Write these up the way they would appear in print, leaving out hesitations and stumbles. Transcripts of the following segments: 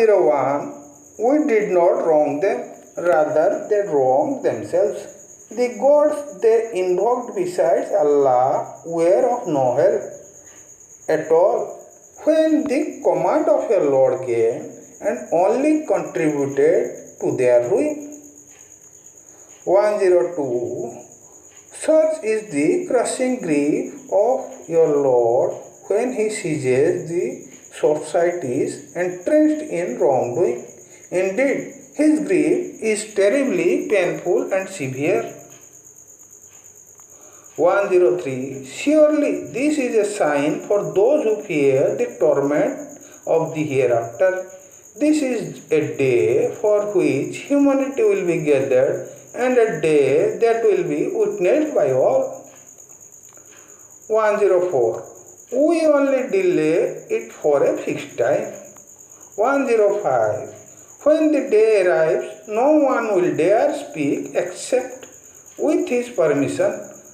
101. We did not wrong them, rather they wronged themselves. The gods they invoked besides Allah were of no help at all when the command of your Lord came and only contributed to their ruin. 102. Such is the crushing grief of your Lord when he seizes the societies entrenched in wrongdoing. Indeed, his grief is terribly painful and severe. 103. Surely this is a sign for those who fear the torment of the hereafter. This is a day for which humanity will be gathered and a day that will be witnessed by all. 104. We only delay it for a fixed time. 105. When the day arrives, no one will dare speak except with his permission.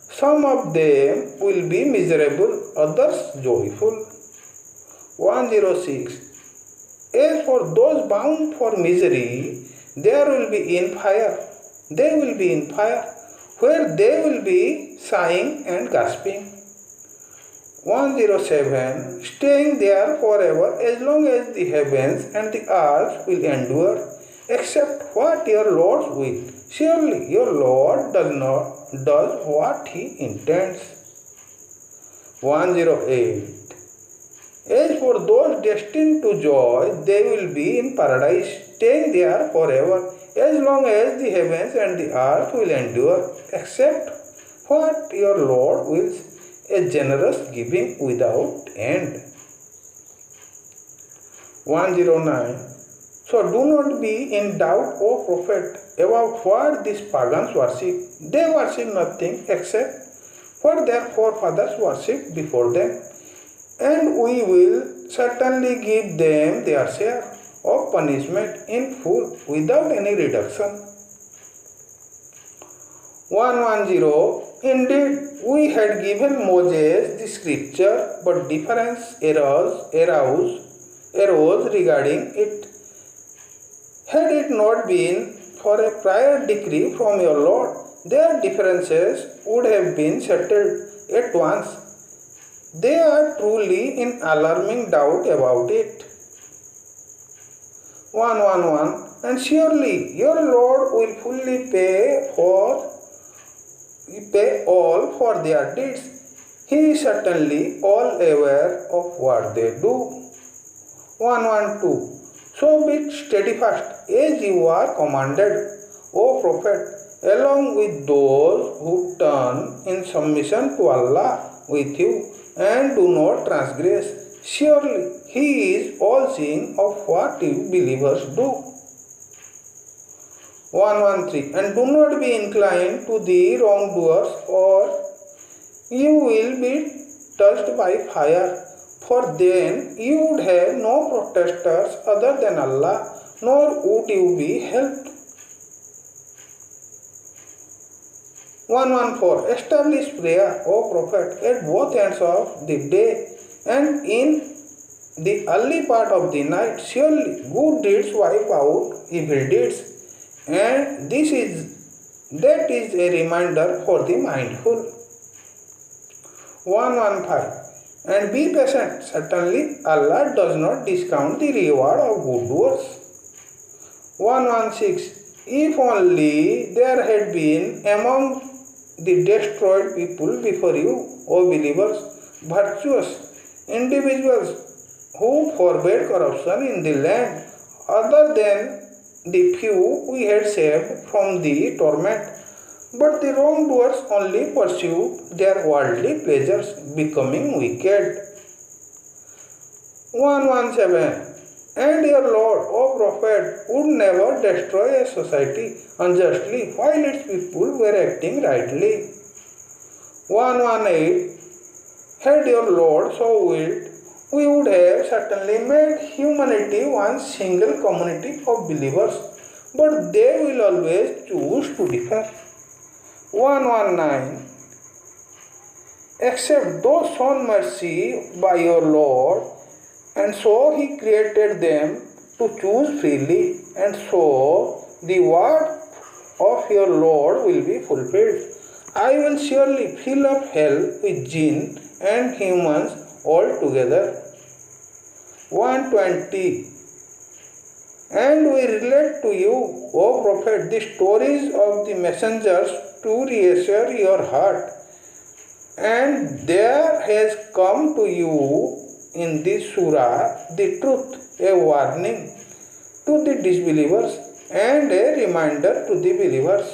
Some of them will be miserable, others joyful. 106. As for those bound for misery, there will be in fire. They will be in fire, where they will be sighing and gasping. 107. Staying there forever as long as the heavens and the earth will endure, except what your Lord will. Surely your Lord does what he intends. 108. As for those destined to joy, they will be in paradise, staying there forever, as long as the heavens and the earth will endure, except what your Lord wills, a generous giving without end. 109. So do not be in doubt, O Prophet, about what these pagans worship. They worship nothing except what their forefathers worshipped before them, and we will certainly give them their share of punishment in full without any reduction. 110. Indeed, we had given Moses the scripture, but difference arose regarding it. Had it not been for a prior decree from your Lord, their differences would have been settled at once. They are truly in alarming doubt about it. 111. And surely your Lord will fully pay all for their deeds. He is certainly all aware of what they do. 112. So be steadfast as you are commanded, O Prophet, along with those who turn in submission to Allah with you and do not transgress. Surely He is all-seeing of what you believers do. 113. And do not be inclined to the wrongdoers, or you will be touched by fire. For then you would have no protectors other than Allah, nor would you be helped. 114. Establish prayer, O Prophet, at both ends of the day and in the early part of the night. Surely good deeds wipe out evil deeds, and that is a reminder for the mindful. 115. And be patient. Certainly Allah does not discount the reward of good doers. 116. If only there had been among the destroyed people before you, O believers, virtuous individuals who forbade corruption in the land, other than the few we had saved from the torment. But the wrongdoers only pursue their worldly pleasures, becoming wicked. 117. And your Lord, O Prophet, would never destroy a society unjustly while its people were acting rightly. 118. Had your Lord so willed, we would have certainly made humanity one single community of believers, but they will always choose to differ. 119. Except those shown mercy by your Lord, and so He created them to choose freely, and so the word of your Lord will be fulfilled. I will surely fill up hell with jinn and humans all together. 120. And we relate to you, O Prophet, the stories of the messengers to reassure your heart. And there has come to you in this surah the truth, a warning to the disbelievers and a reminder to the believers.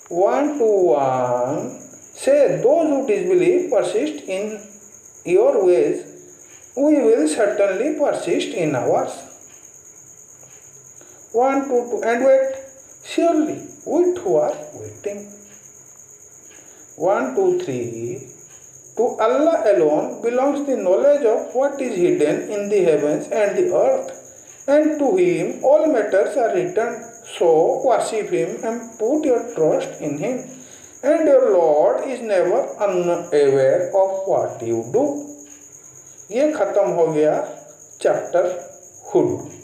121. Say, those who disbelieve persist in your ways, we will certainly persist in ours. 122. And wait, surely we too are waiting. 123. To Allah alone belongs the knowledge of what is hidden in the heavens and the earth, and to Him all matters are returned. So worship Him and put your trust in Him, and your Lord is never unaware of what you do. ये खत्म हो गया chapter hood.